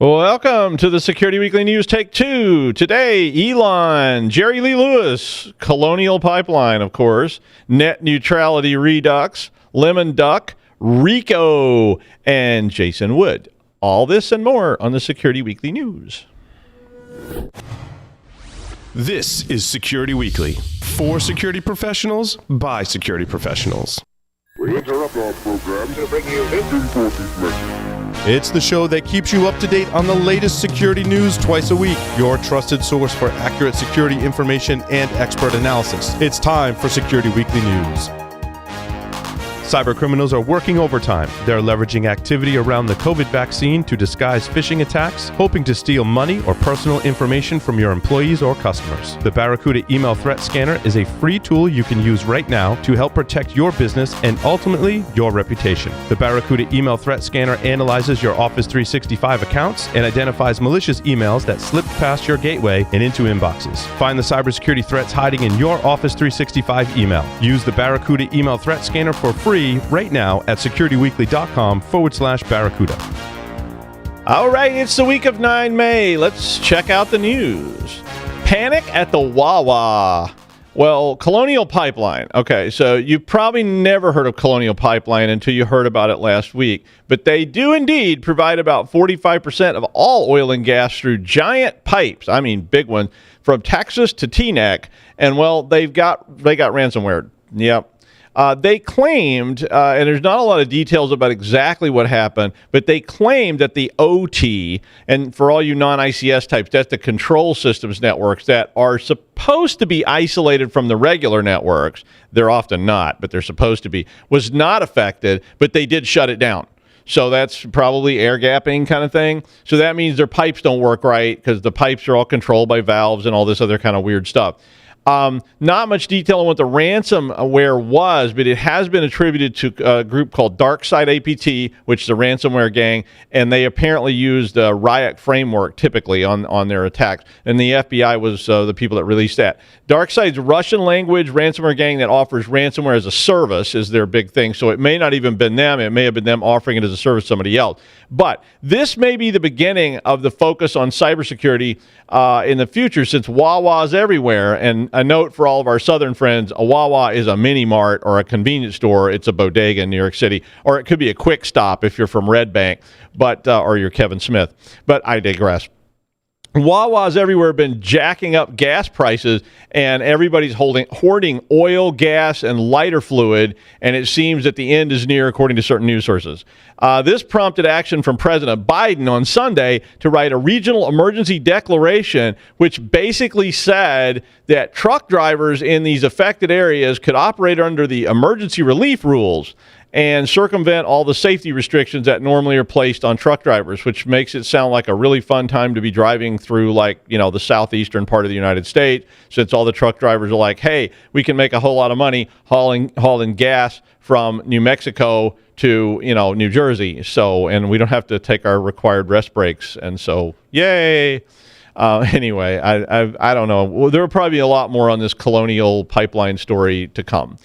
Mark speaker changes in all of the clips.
Speaker 1: Welcome to the Security Weekly News Take 2. Today, Elon, Jerry Lee Lewis, Colonial Pipeline, of course, Net Neutrality Redux, Lemon Duck, Rico, and Jason Wood. All this and more on the Security Weekly News.
Speaker 2: This is Security Weekly, for security professionals, by security professionals.
Speaker 3: We interrupt our program to bring you this important message.
Speaker 4: It's the show that keeps you up to date on the latest security news twice a week. Your trusted source for accurate security information and expert analysis. It's time for Security Weekly News. Cybercriminals are working overtime. They're leveraging activity around the COVID vaccine to disguise phishing attacks, hoping to steal money or personal information from your employees or customers. The Barracuda Email Threat Scanner is a free tool you can use right now to help protect your business and ultimately your reputation. The Barracuda Email Threat Scanner analyzes your Office 365 accounts and identifies malicious emails that slip past your gateway and into inboxes. Find the cybersecurity threats hiding in your Office 365 email. Use the Barracuda Email Threat Scanner for free right now at securityweekly.com/Barracuda.
Speaker 1: All right, it's the week of 9 May. Let's check out the news. Panic at the Wawa. Well, Colonial Pipeline. Okay, so you probably never heard of Colonial Pipeline until you heard about it last week. But they do indeed provide about 45% of all oil and gas through giant pipes. I mean, big ones, from Texas to Teaneck. And, well, they got ransomware. Yep. They claimed, and there's not a lot of details about exactly what happened, but they claimed that the OT, and for all you non-ICS types, that's the control systems networks that are supposed to be isolated from the regular networks. They're often not, but they're supposed to be, was not affected, but they did shut it down. So that's probably air gapping kind of thing. So that means their pipes don't work right because the pipes are all controlled by valves and all this other kind of weird stuff. Not much detail on what the ransomware was, but it has been attributed to a group called DarkSide APT, which is a ransomware gang, and they apparently used the Riot framework typically on their attacks. And the FBI was the people that released that. DarkSide's Russian language ransomware gang that offers ransomware as a service is their big thing. So it may not even been them. It may have been them offering it as a service to somebody else. But this may be the beginning of the focus on cybersecurity in the future, since Wawa's everywhere. And a note for all of our southern friends, a Wawa is a mini mart or a convenience store. It's a bodega in New York City, or it could be a quick stop if you're from Red Bank, but or you're Kevin Smith. But I digress. Wawa's everywhere been jacking up gas prices, and everybody's hoarding oil, gas, and lighter fluid, and it seems that the end is near, according to certain news sources. This prompted action from President Biden on Sunday to write a regional emergency declaration, which basically said that truck drivers in these affected areas could operate under the emergency relief rules and circumvent all the safety restrictions that normally are placed on truck drivers, which makes it sound like a really fun time to be driving through, like, you know, the southeastern part of the United States, since all the truck drivers are like, hey, we can make a whole lot of money hauling gas from New Mexico to, you know, New Jersey. So, and we don't have to take our required rest breaks. And so, yay. Anyway, I don't know. Well, there will probably be a lot more on this Colonial Pipeline story to come.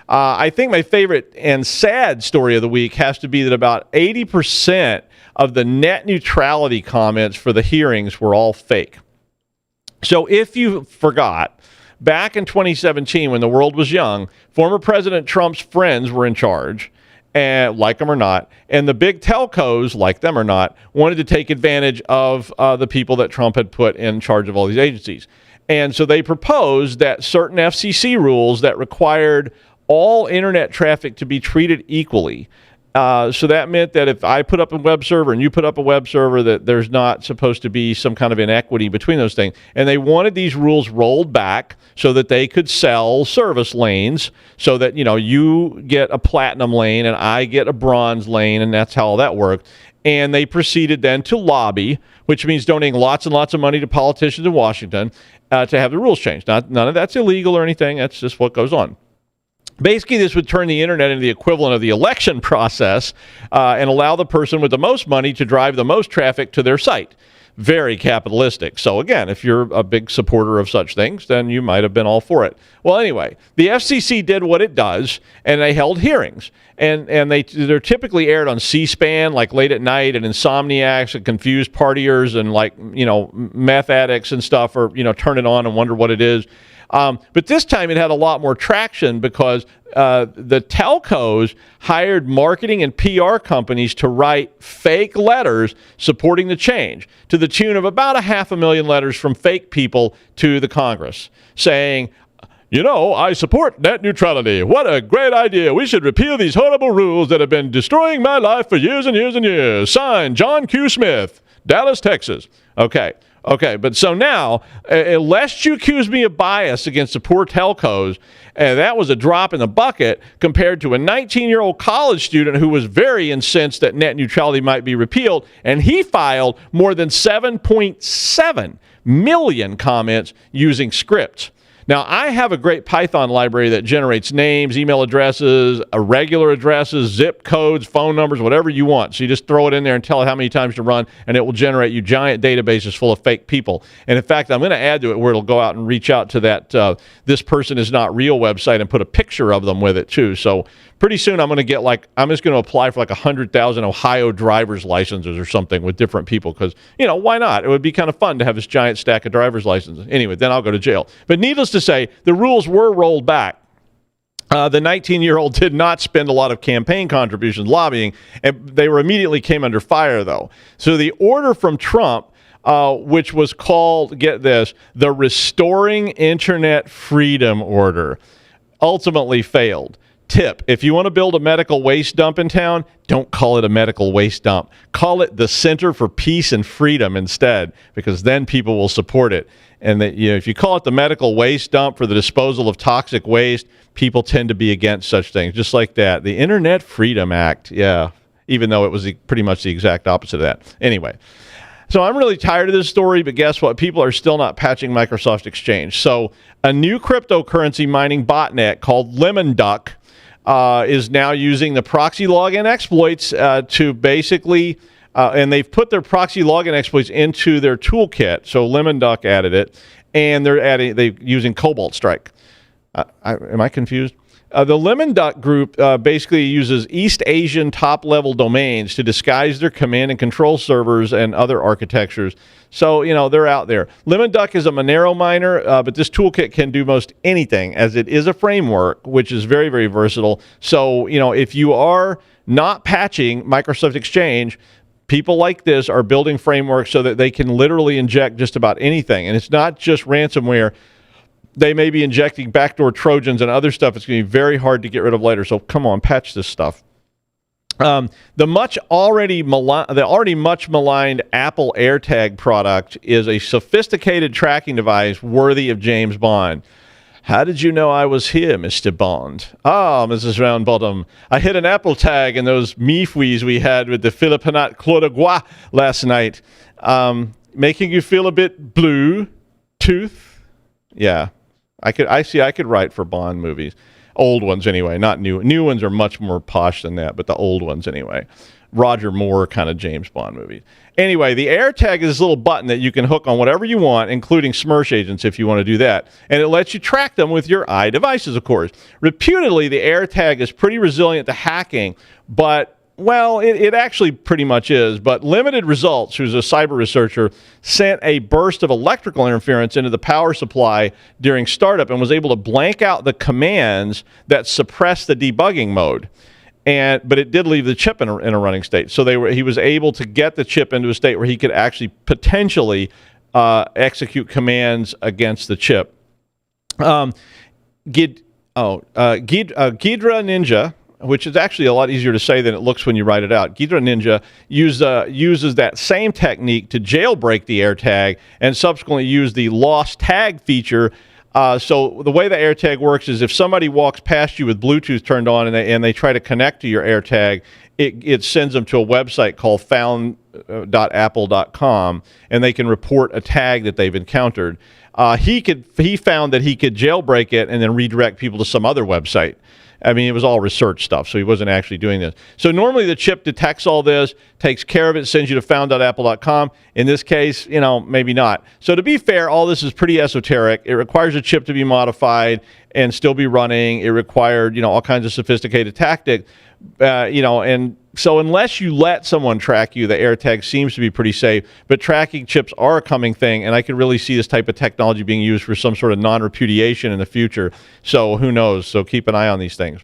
Speaker 1: I think my favorite and sad story of the week has to be that about 80% of the net neutrality comments for the hearings were all fake. So if you forgot, back in 2017, when the world was young, former President Trump's friends were in charge, and like them or not, and the big telcos, like them or not, wanted to take advantage of the people that Trump had put in charge of all these agencies. And so they proposed that certain FCC rules that required all internet traffic to be treated equally. So that meant that if I put up a web server and you put up a web server, that there's not supposed to be some kind of inequity between those things. And they wanted these rules rolled back so that they could sell service lanes, so that, you know, you get a platinum lane and I get a bronze lane, and that's how all that worked. And they proceeded then to lobby, which means donating lots and lots of money to politicians in Washington to have the rules changed. None of that's illegal or anything. That's just what goes on. Basically, this would turn the internet into the equivalent of the election process and allow the person with the most money to drive the most traffic to their site. very capitalistic. So again, if you're a big supporter of such things, then you might have been all for it. Well, anyway, the FCC did what it does, and they held hearings. And they're typically aired on C-SPAN, like late at night, and insomniacs and confused partiers and meth addicts and stuff, or turn it on and wonder what it is. But this time it had a lot more traction because the telcos hired marketing and PR companies to write fake letters supporting the change to the tune of about 500,000 letters from fake people to the Congress saying, I support net neutrality. What a great idea. We should repeal these horrible rules that have been destroying my life for years and years and years. Signed, John Q. Smith, Dallas, Texas. Okay, but so now, lest you accuse me of bias against the poor telcos, that was a drop in the bucket compared to a 19-year-old college student who was very incensed that net neutrality might be repealed, and he filed more than 7.7 million comments using scripts. Now, I have a great Python library that generates names, email addresses, irregular addresses, zip codes, phone numbers, whatever you want. So you just throw it in there and tell it how many times to run, and it will generate you giant databases full of fake people. And in fact, I'm going to add to it where it'll go out and reach out to that this person is not real website and put a picture of them with it too. So pretty soon I'm going to get I'm just going to apply for 100,000 Ohio driver's licenses or something with different people because, why not? It would be kind of fun to have this giant stack of driver's licenses. Anyway, then I'll go to jail. But needless to say, the rules were rolled back. The 19-year-old did not spend a lot of campaign contributions lobbying, and they immediately came under fire, though. So the order from Trump, which was called, get this, the Restoring Internet Freedom Order, ultimately failed. Tip, if you want to build a medical waste dump in town, don't call it a medical waste dump. Call it the Center for Peace and Freedom instead, because then people will support it. And if you call it the medical waste dump for the disposal of toxic waste, people tend to be against such things, just like that. The Internet Freedom Act, yeah, even though it was pretty much the exact opposite of that. Anyway, so I'm really tired of this story, but guess what? People are still not patching Microsoft Exchange. So a new cryptocurrency mining botnet called Lemon Duck is now using the proxy login exploits to basically, and they've put their proxy login exploits into their toolkit. So Lemon Duck added it, and they're using Cobalt Strike. Am I confused? The Lemon Duck group basically uses East Asian top-level domains to disguise their command and control servers and other architectures. So, they're out there. Lemon Duck is a Monero miner, but this toolkit can do most anything, as it is a framework, which is very, very versatile. So, if you are not patching Microsoft Exchange, people like this are building frameworks so that they can literally inject just about anything. And it's not just ransomware. They may be injecting backdoor Trojans and other stuff. It's going to be very hard to get rid of later. So come on, patch this stuff. The already much maligned Apple AirTag product is a sophisticated tracking device worthy of James Bond. How did you know I was here, Mr. Bond? Mrs. Roundbottom, I hit an Apple tag in those meefwees we had with the Philippinat Clos de Bois last night, making you feel a bit blue tooth. Yeah. I could write for Bond movies. Old ones anyway, not new. New ones are much more posh than that, but the old ones anyway. Roger Moore kind of James Bond movies. Anyway, the AirTag is this little button that you can hook on whatever you want, including Smirch agents if you want to do that. And it lets you track them with your iDevices, of course. Reputedly, the AirTag is pretty resilient to hacking, but well, it actually pretty much is, but Limited Results, who's a cyber researcher, sent a burst of electrical interference into the power supply during startup and was able to blank out the commands that suppress the debugging mode. But it did leave the chip in a running state. So he was able to get the chip into a state where he could actually potentially execute commands against the chip. Ghidra Ninja, which is actually a lot easier to say than it looks when you write it out. Ghidra Ninja uses that same technique to jailbreak the AirTag and subsequently use the lost tag feature. So the way the AirTag works is if somebody walks past you with Bluetooth turned on and they try to connect to your AirTag, it sends them to a website called found.apple.com, and they can report a tag that they've encountered. He found that he could jailbreak it and then redirect people to some other website. I mean, it was all research stuff, so he wasn't actually doing this. So normally the chip detects all this, takes care of it, sends you to found.apple.com. In this case, maybe not. So to be fair, all this is pretty esoteric. It requires a chip to be modified and still be running. It required, all kinds of sophisticated tactics, and so unless you let someone track you, the AirTag seems to be pretty safe. But tracking chips are a coming thing, and I could really see this type of technology being used for some sort of non-repudiation in the future. So who knows? So keep an eye on these things.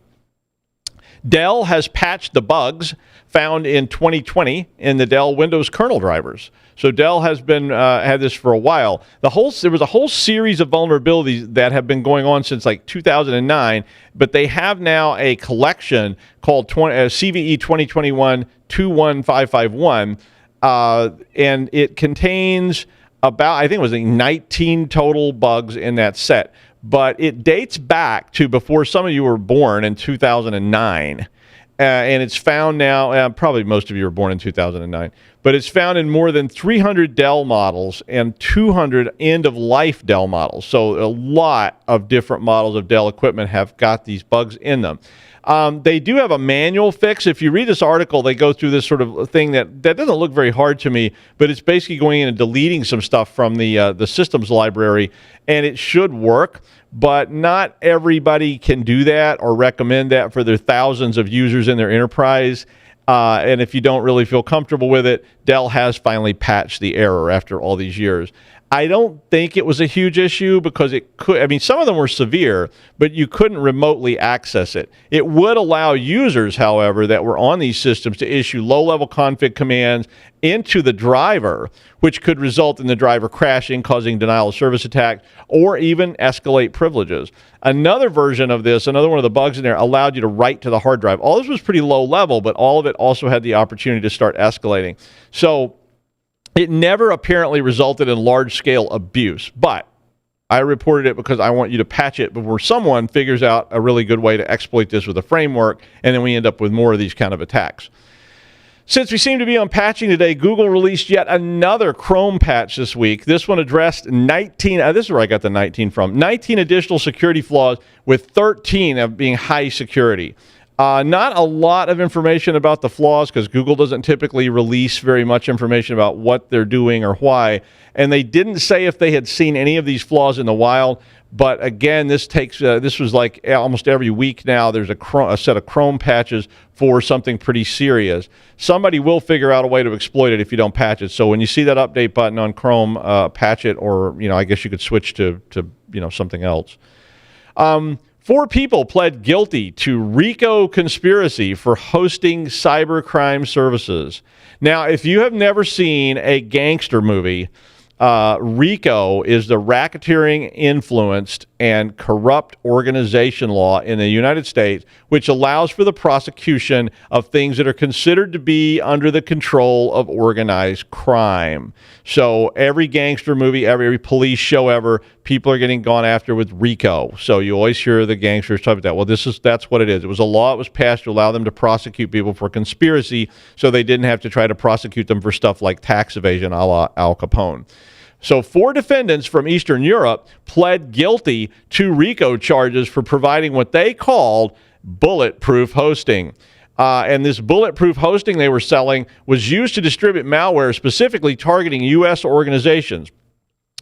Speaker 1: Dell has patched the bugs found in 2020 in the Dell Windows kernel drivers. So Dell has been had this for a while. There was a whole series of vulnerabilities that have been going on since like 2009, but they have now a collection called CVE 2021-21551, and it contains about, I think it was 19 total bugs in that set. But it dates back to before some of you were born in 2009. And it's found now, probably most of you were born in 2009, but it's found in more than 300 Dell models and 200 end-of-life Dell models. So a lot of different models of Dell equipment have got these bugs in them. They do have a manual fix. If you read this article, they go through this sort of thing that doesn't look very hard to me, but it's basically going in and deleting some stuff from the systems library, and it should work. But not everybody can do that or recommend that for their thousands of users in their enterprise. And if you don't really feel comfortable with it, Dell has finally patched the error after all these years. I don't think it was a huge issue because some of them were severe, but you couldn't remotely access it. It would allow users, however, that were on these systems to issue low-level config commands into the driver, which could result in the driver crashing, causing denial of service attack, or even escalate privileges. Another version of this, another one of the bugs in there, allowed you to write to the hard drive. All this was pretty low level, but all of it also had the opportunity to start escalating. So it never apparently resulted in large-scale abuse, but I reported it because I want you to patch it before someone figures out a really good way to exploit this with a framework, and then we end up with more of these kind of attacks. Since we seem to be on patching today, Google released yet another Chrome patch this week. This one addressed 19, this is where I got the 19 from, 19 additional security flaws with 13 of being high security. Not a lot of information about the flaws because Google doesn't typically release very much information about what they're doing or why. And they didn't say if they had seen any of these flaws in the wild. But again, this was like almost every week now. There's a set of Chrome patches for something pretty serious. Somebody will figure out a way to exploit it if you don't patch it. So when you see that update button on Chrome, patch it, or I guess you could switch to something else. 4 people pled guilty to Rico conspiracy for hosting cybercrime services. Now, if you have never seen a gangster movie, Rico is the racketeering influenced and corrupt organization law in the United States, which allows for the prosecution of things that are considered to be under the control of organized crime. So every gangster movie, every police show ever, people are getting gone after with Rico. So you always hear the gangsters talk about that. Well, that's what it is. It was a law that was passed to allow them to prosecute people for conspiracy, so they didn't have to try to prosecute them for stuff like tax evasion a la Al Capone. So 4 defendants from Eastern Europe pled guilty to RICO charges for providing what they called bulletproof hosting. And this bulletproof hosting they were selling was used to distribute malware specifically targeting U.S. organizations.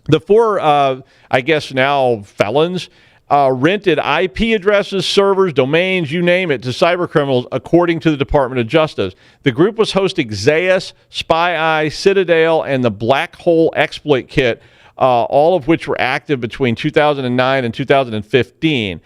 Speaker 1: The 4, I guess now felons, rented IP addresses, servers, domains, you name it, to cybercriminals, according to the Department of Justice. The group was hosting Zayas, SpyEye, Citadel, and the Black Hole Exploit Kit, all of which were active between 2009 and 2015.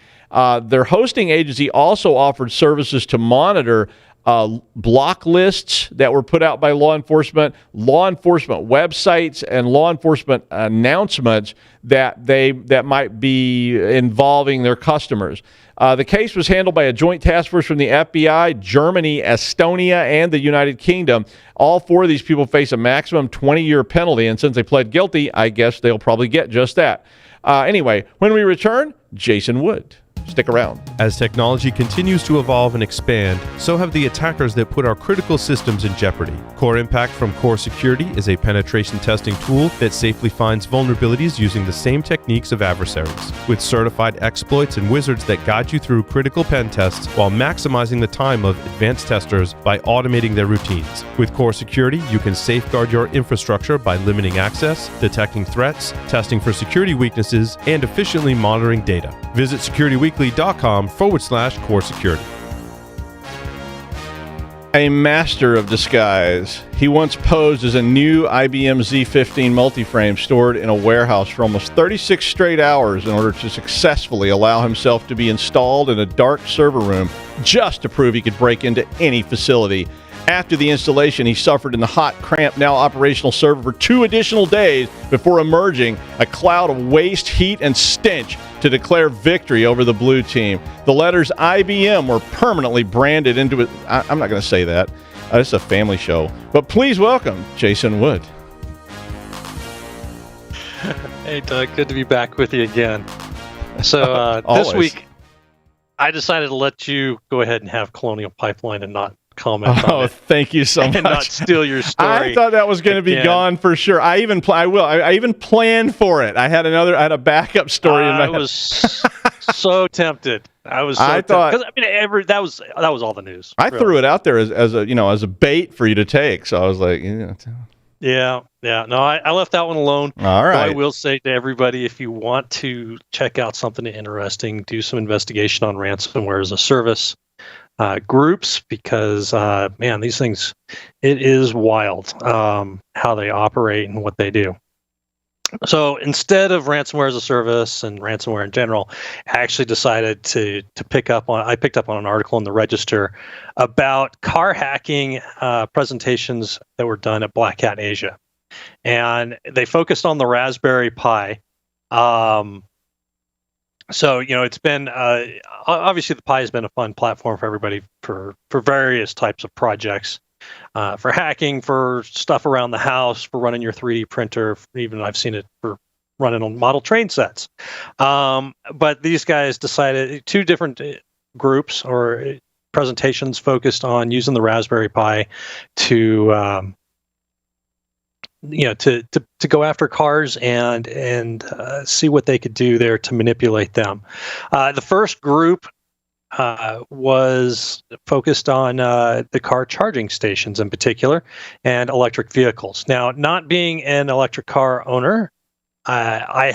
Speaker 1: Their hosting agency also offered services to monitor block lists that were put out by law enforcement websites, and law enforcement announcements that might be involving their customers. The case was handled by a joint task force from the FBI, Germany, Estonia, and the United Kingdom. All 4 of these people face a maximum 20-year penalty, and since they pled guilty, I guess they'll probably get just that. Anyway, when we return, Jason Wood. Stick around.
Speaker 4: As technology continues to evolve and expand, so have the attackers that put our critical systems in jeopardy. Core Impact from Core Security is a penetration testing tool that safely finds vulnerabilities using the same techniques of adversaries, with certified exploits and wizards that guide you through critical pen tests while maximizing the time of advanced testers by automating their routines. With Core Security, you can safeguard your infrastructure by limiting access, detecting threats, testing for security weaknesses, and efficiently monitoring data. Visit securityweekly.com/core security.
Speaker 1: A master of disguise. He once posed as a new IBM Z15 multiframe stored in a warehouse for almost 36 straight hours in order to successfully allow himself to be installed in a dark server room just to prove he could break into any facility. After the installation, he suffered in the hot, cramped, now operational server for 2 additional days before emerging a cloud of waste, heat, and stench to declare victory over the blue team. The letters IBM were permanently branded into it. I'm not going to say that. It's a family show. But please welcome Jason Wood.
Speaker 5: Hey, Doug. Good to be back with you again. So this week, I decided to let you go ahead and have Colonial Pipeline and not comment on it.
Speaker 1: Thank you so much.
Speaker 5: And not steal your story.
Speaker 1: I thought that was going to be gone for sure. I even planned for it. I had a backup story in my head.
Speaker 5: I was so tempted. I thought, because that was all the news.
Speaker 1: I threw it out there as a bait for you to take. So I was like,
Speaker 5: Yeah. No, I left that one alone.
Speaker 1: All right.
Speaker 5: But I will say to everybody, if you want to check out something interesting, do some investigation on ransomware as a service groups, because man, these things, it is wild how they operate and what they do. So instead of ransomware as a service and ransomware in general, I actually decided to pick up on an article in the Register about car hacking presentations that were done at Black Hat Asia, and they focused on the Raspberry Pi. So, it's been, obviously the Pi has been a fun platform for everybody for various types of projects, for hacking, for stuff around the house, for running your 3D printer, even I've seen it for running on model train sets. But these guys decided, 2 different groups or presentations focused on using the Raspberry Pi to go after cars and see what they could do there to manipulate them. The first group was focused on the car charging stations in particular and electric vehicles. Now, not being an electric car owner, I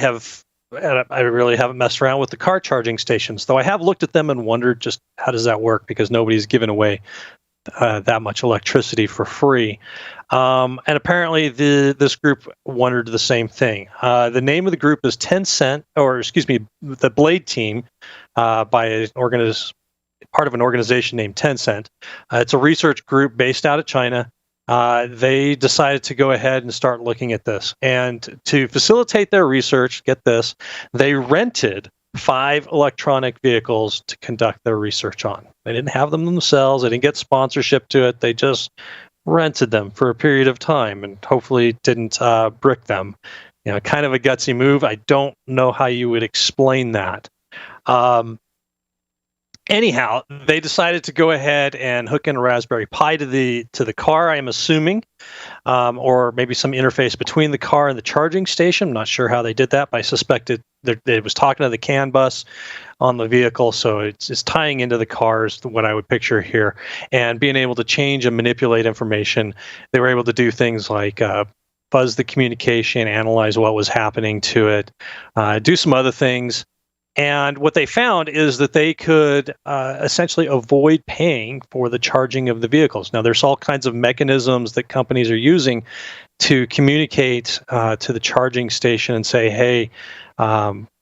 Speaker 5: really haven't messed around with the car charging stations, though I have looked at them and wondered just how does that work, because nobody's given away that much electricity for free. And apparently this group wondered the same thing. The name of the group is the Blade Team, by part of an organization named Tencent. It's a research group based out of China. They decided to go ahead and start looking at this. And to facilitate their research, get this, they rented 5 electronic vehicles to conduct their research on. They didn't have them themselves. They didn't get sponsorship to it. They just rented them for a period of time and hopefully didn't brick them. Kind of a gutsy move. I don't know how you would explain that. Anyhow, they decided to go ahead and hook in a Raspberry Pi to the car, I'm assuming, or maybe some interface between the car and the charging station. I'm not sure how they did that, but I suspect it was talking to the CAN bus on the vehicle, so it's tying into the cars, what I would picture here, and being able to change and manipulate information. They were able to do things like fuzz the communication, analyze what was happening to it, do some other things. And what they found is that they could essentially avoid paying for the charging of the vehicles. Now, there's all kinds of mechanisms that companies are using to communicate to the charging station and say, hey,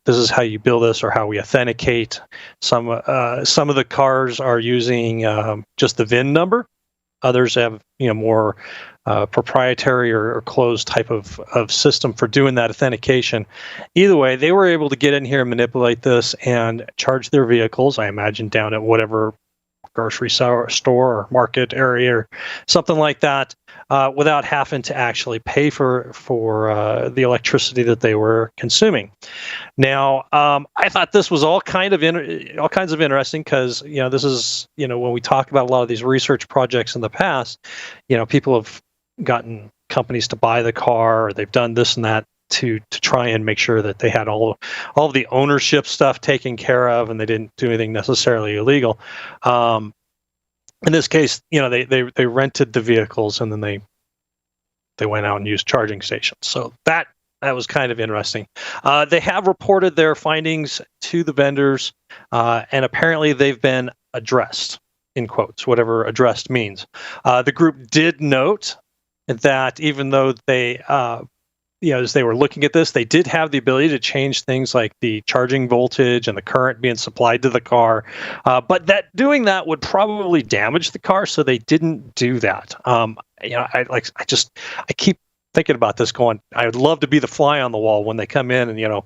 Speaker 5: this is how you build this or how we authenticate. Some of the cars are using just the VIN number. Others have more proprietary or closed type of system for doing that authentication. Either way, they were able to get in here and manipulate this and charge their vehicles, I imagine, down at whatever grocery store or market area or something like that, without having to actually pay for the electricity that they were consuming. Now, I thought this was all kinds of interesting because this is when we talk about a lot of these research projects in the past, people have gotten companies to buy the car, or they've done this and that to try and make sure that they had all of the ownership stuff taken care of, and they didn't do anything necessarily illegal. In this case, they rented the vehicles and then they went out and used charging stations. So that was kind of interesting. They have reported their findings to the vendors, and apparently they've been addressed, in quotes, whatever addressed means. The group did note that even though they as they were looking at this, they did have the ability to change things like the charging voltage and the current being supplied to the car, but that doing that would probably damage the car, so they didn't do that. I keep thinking about this, going, I would love to be the fly on the wall when they come in and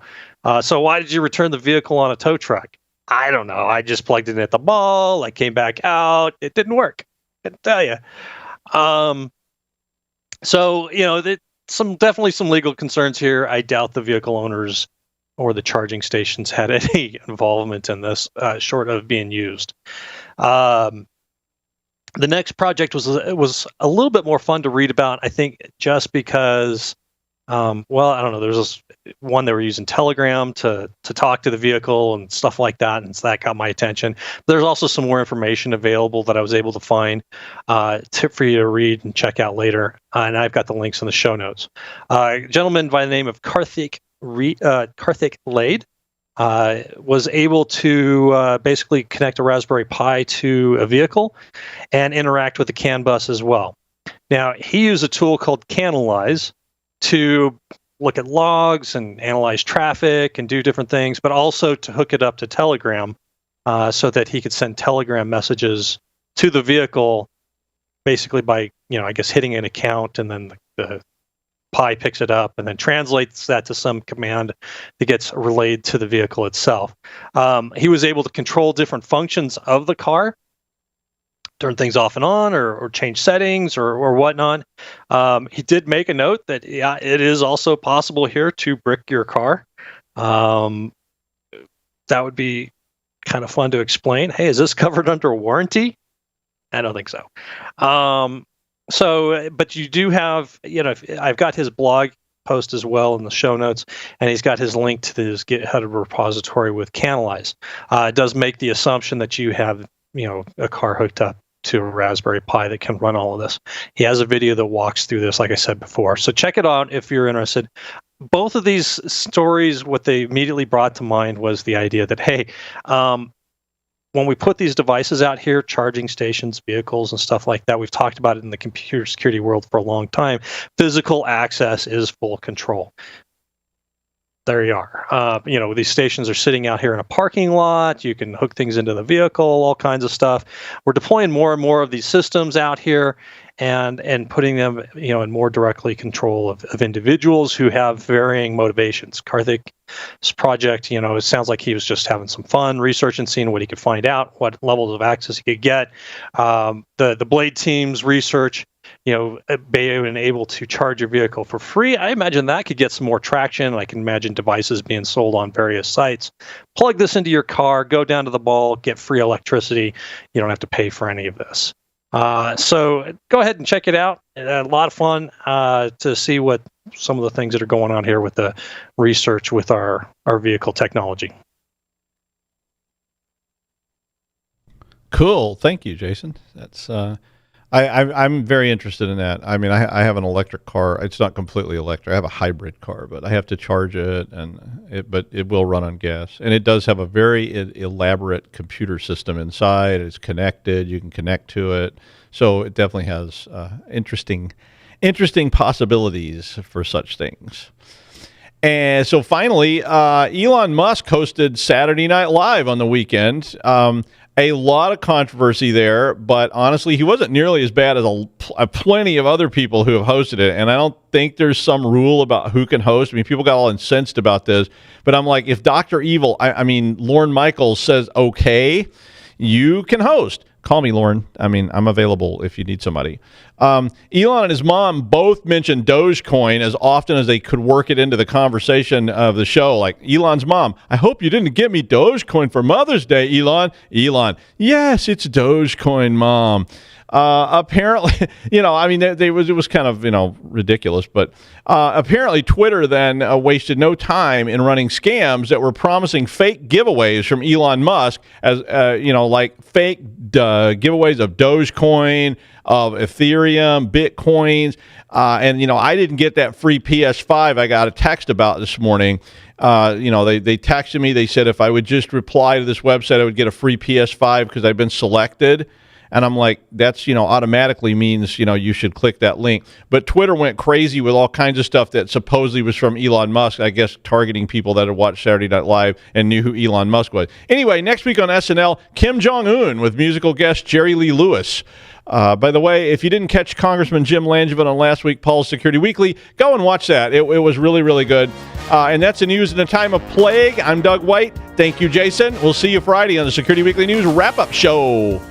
Speaker 5: so why did you return the vehicle on a tow truck? I don't know. I just plugged it in at the mall. I came back out. It didn't work. I can tell you. Definitely some legal concerns here. I doubt the vehicle owners or the charging stations had any involvement in this, short of being used. The next project was a little bit more fun to read about, I think, just because, I don't know. There's this one they were using Telegram to talk to the vehicle and stuff like that, and so that got my attention. There's also some more information available that I was able to find for you to read and check out later, and I've got the links in the show notes. A gentleman by the name of Karthik Lade was able to basically connect a Raspberry Pi to a vehicle and interact with the CAN bus as well. Now, he used a tool called Canalize to look at logs and analyze traffic and do different things, but also to hook it up to Telegram so that he could send Telegram messages to the vehicle, basically by, hitting an account, and then the Pi picks it up and then translates that to some command that gets relayed to the vehicle itself. He was able to control different functions of the car, turn things off and on, or change settings or whatnot. He did make a note that it is also possible here to brick your car. That would be kind of fun to explain. Hey, is this covered under warranty? I don't think so. But you do have, I've got his blog post as well in the show notes, and he's got his link to his GitHub repository with Canalize. It does make the assumption that you have, a car hooked up to a Raspberry Pi that can run all of this. He has a video that walks through this, like I said before. So check it out if you're interested. Both of these stories, what they immediately brought to mind was the idea that, hey, when we put these devices out here, charging stations, vehicles, and stuff like that, we've talked about it in the computer security world for a long time. Physical access is full control. There you are. These stations are sitting out here in a parking lot. You can hook things into the vehicle, all kinds of stuff. We're deploying more and more of these systems out here and putting them, in more directly control of individuals who have varying motivations. Karthik's project, it sounds like he was just having some fun researching, seeing what he could find out, what levels of access he could get. The Blade team's research, being able to charge your vehicle for free. I imagine that could get some more traction. I can imagine devices being sold on various sites. Plug this into your car, go down to the mall, get free electricity. You don't have to pay for any of this. So go ahead and check it out. A lot of fun to see what some of the things that are going on here with the research with our vehicle technology.
Speaker 1: Cool. Thank you, Jason. That's I'm very interested in that. I mean, I have an electric car. It's not completely electric. I have a hybrid car, but I have to charge it, but it will run on gas. And it does have a very elaborate computer system inside. It's connected. You can connect to it. So it definitely has interesting possibilities for such things. And so finally, Elon Musk hosted Saturday Night Live on the weekend. A lot of controversy there, but honestly, he wasn't nearly as bad as plenty of other people who have hosted it. And I don't think there's some rule about who can host. I mean, people got all incensed about this, but I'm like, if Dr. Evil, Lorne Michaels says, okay, you can host. call me, Lauren. I mean, I'm available if you need somebody. Elon and his mom both mentioned Dogecoin as often as they could work it into the conversation of the show. Like Elon's mom, I hope you didn't get me Dogecoin for Mother's Day, Elon. Elon, yes, it's Dogecoin, Mom. Apparently, I mean, it was kind of, ridiculous, but apparently Twitter then wasted no time in running scams that were promising fake giveaways from Elon Musk as, like fake giveaways of Dogecoin, of Ethereum, Bitcoins. And I didn't get that free PS5 I got a text about this morning. They texted me. They said if I would just reply to this website, I would get a free PS5 because I've been selected. And I'm like, that's, automatically means, you should click that link. But Twitter went crazy with all kinds of stuff that supposedly was from Elon Musk, I guess targeting people that had watched Saturday Night Live and knew who Elon Musk was. Anyway, next week on SNL, Kim Jong-un with musical guest Jerry Lee Lewis. By the way, if you didn't catch Congressman Jim Langevin on last week, Paul's Security Weekly, go and watch that. It was really, really good. And that's the news in a time of plague. I'm Doug White. Thank you, Jason. We'll see you Friday on the Security Weekly News Wrap-Up Show.